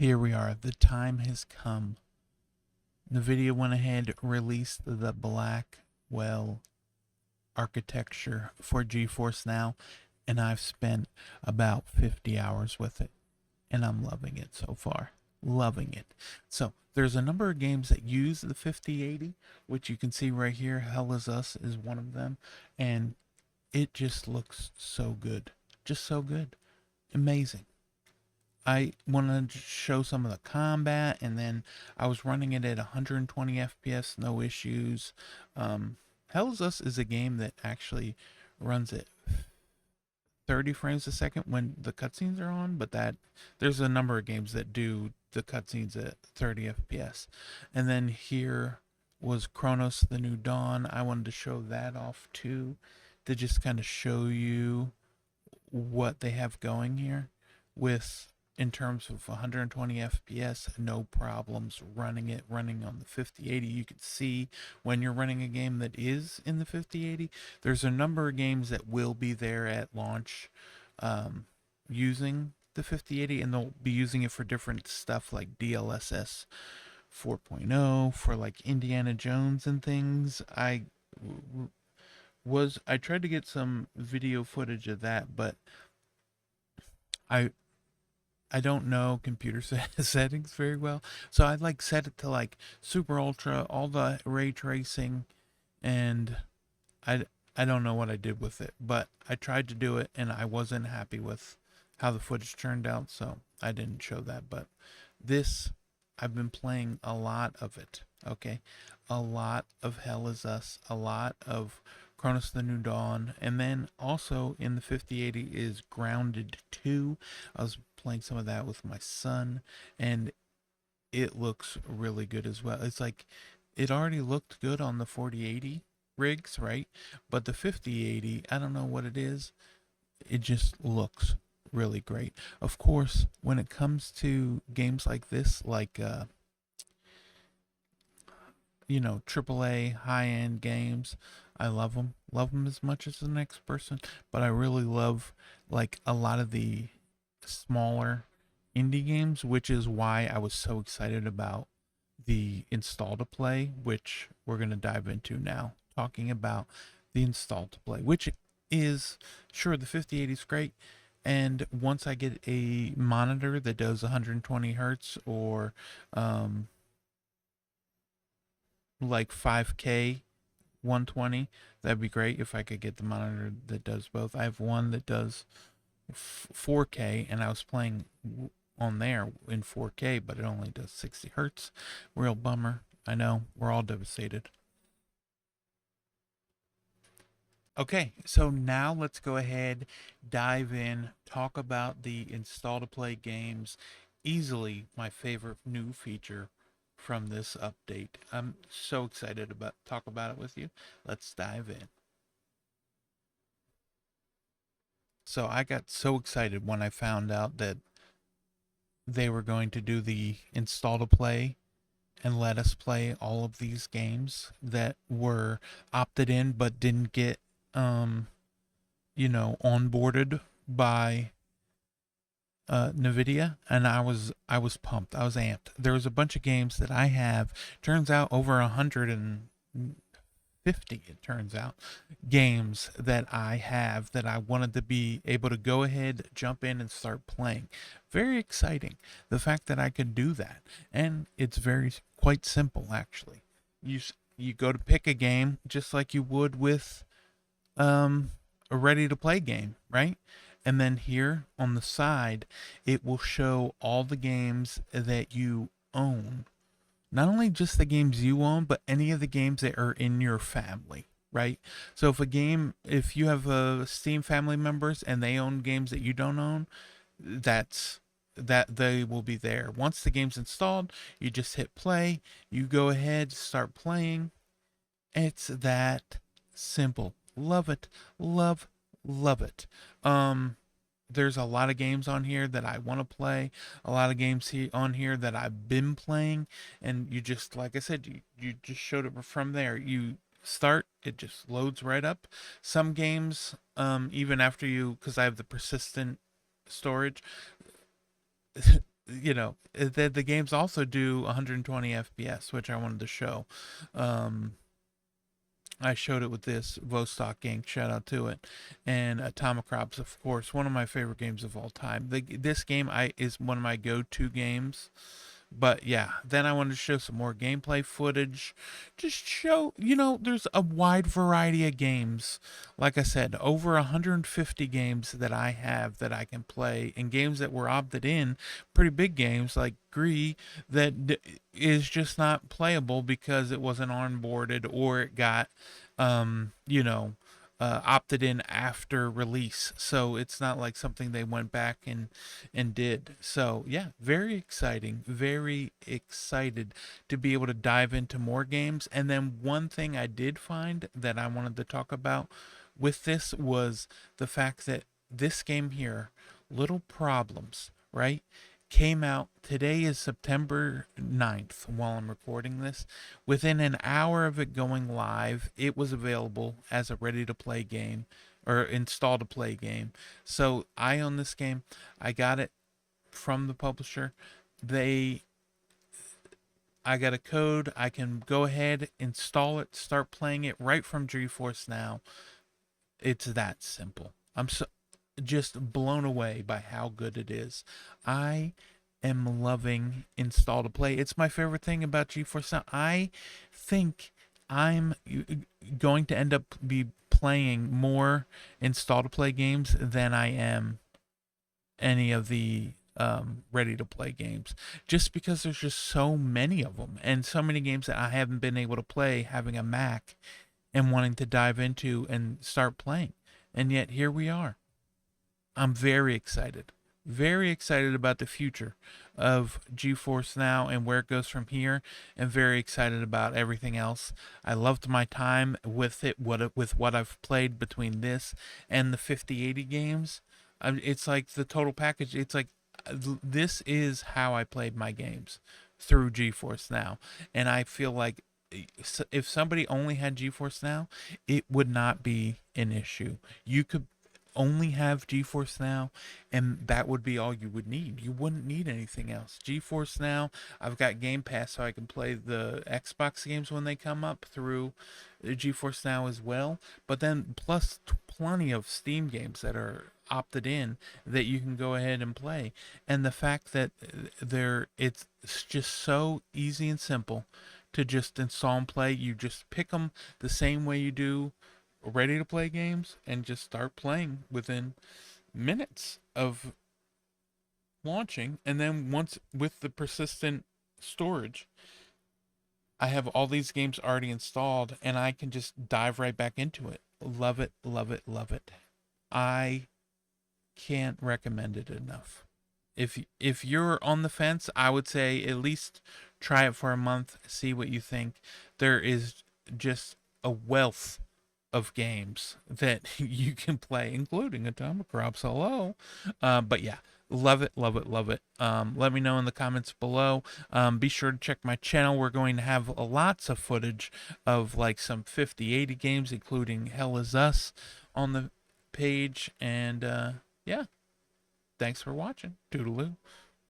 Here we are. The time has come. NVIDIA went ahead, released the Blackwell architecture for GeForce Now, and I've spent about 50 hours with it, and I'm loving it so far. Loving it. So there's a number of games that use the 5080, which you can see right here. Hell is Us is one of them, and it just looks so good. Just so good. Amazing. I wanted to show some of the combat, and then I was running it at 120 FPS, no issues. Hell's Us is a game that actually runs at 30 frames a second when the cutscenes are on, but that there's a number of games that do the cutscenes at 30 FPS. And then here was Chronos: The New Dawn. I wanted to show that off too, to just kind of show you what they have going here with in terms of 120 FPS, no problems running on the 5080. You can see when you're running a game that is in the 5080, there's a number of games that will be there at launch using the 5080, and they'll be using it for different stuff like DLSS 4.0 for like Indiana Jones and things. I tried to get some video footage of that, but I I don't know computer settings very well, so I like set it to like super ultra, all the ray tracing, and I I don't know what I did with it, but I tried to do it and I wasn't happy with how the footage turned out, so I didn't show that. But this, I've been playing a lot of it. Okay, a lot of Hell Is Us, a lot of Chronos: The New Dawn, and then also in the 5080 is Grounded 2. I was playing some of that with my son, and it looks really good as well. It's like it already looked good on the 4080 rigs, right? But the 5080, I don't know what it is. It just looks really great. Of course, when it comes to games like this, like AAA high end games. I love them as much as the next person, but I really love like a lot of the smaller indie games, which is why I was so excited about the install to play, which we're going to dive into now, talking about the install to play, which is sure the 5080 is great. And once I get a monitor that does 120 hertz or like 5K 120, that'd be great if I could get the monitor that does both. I have one that does 4K, and I was playing on there in 4K, but it only does 60 hertz. Real bummer. I know, we're all devastated. Okay, so now let's go ahead, dive in, talk about the install to play games. Easily my favorite new feature from this update. I'm so excited about talk about it with you. Let's dive in. So I got so excited when I found out that they were going to do the install to play and let us play all of these games that were opted in but didn't get onboarded by Nvidia, and I was pumped. I was amped. There was a bunch of games that I have. Turns out over 150. It turns out games that I have that I wanted to be able to go ahead, jump in, and start playing. Very exciting. The fact that I could do that, and it's very quite simple actually. You go to pick a game just like you would with a ready to play game, right? And then here on the side, it will show all the games that you own. Not only just the games you own, but any of the games that are in your family, right? So if you have Steam family members and they own games that you don't own, that they will be there. Once the game's installed, you just hit play, you go ahead, start playing. It's that simple. Love it. Love it. There's a lot of games on here that I want to play, a lot of games on here that I've been playing, and you just, like I said, you just showed it from there. You start, it just loads right up. Some games, even after because I have the persistent storage, the games also do 120 FPS, which I wanted to show. Um, I showed it with this Vostok Inc. Shout out to it, and Atomic Crops, of course, one of my favorite games of all time. This game is one of my go-to games. But yeah, then I wanted to show some more gameplay footage. Just show, there's a wide variety of games. Like I said, over 150 games that I have that I can play, and games that were opted in, pretty big games like Gree, that is just not playable because it wasn't onboarded or it got, um, you know, opted in after release. So it's not like something they went back and did. So yeah, very excited to be able to dive into more games. And then one thing I did find that I wanted to talk about with this was the fact that this game here, Little Problems, right? Came out today is September 9th while I'm recording this. Within an hour of it going live, it was available as a ready to play game or install to play game. So I own this game. I got it from the publisher. They I got a code. I can go ahead, install it, start playing it right from GeForce Now. It's that simple. I'm so just blown away by how good it is. I am loving install to play. It's my favorite thing about GeForce Now. I think I'm going to end up be playing more install to play games than I am any of the ready to play games, just because there's just so many of them and so many games that I haven't been able to play having a Mac and wanting to dive into and start playing. And yet here we are. I'm very excited. Very excited about the future of GeForce Now and where it goes from here, and very excited about everything else. I loved my time with it, with what I've played between this and the 5080 games. It's like the total package. It's like this is how I played my games through GeForce Now, and I feel like if somebody only had GeForce Now, it would not be an issue. You could only have GeForce Now, and that would be all you would need. You wouldn't need anything else. GeForce Now, I've got Game Pass, so I can play the Xbox games when they come up through GeForce Now as well. But then, plus plenty of Steam games that are opted in that you can go ahead and play. And the fact that it's just so easy and simple to just install and play. You just pick them the same way you do ready to play games and just start playing within minutes of launching. And then once with the persistent storage, I have all these games already installed and I can just dive right back into it. Love it, love it, love it. I can't recommend it enough. If you're on the fence, I would say at least try it for a month, see what you think. There is just a wealth of games that you can play, including Atomic Crops. Hello, but yeah, love it, love it, love it. Let me know in the comments below. Be sure to check my channel. We're going to have lots of footage of like some 5080 games, including Hell Is Us, on the page. And yeah, thanks for watching. Toodaloo.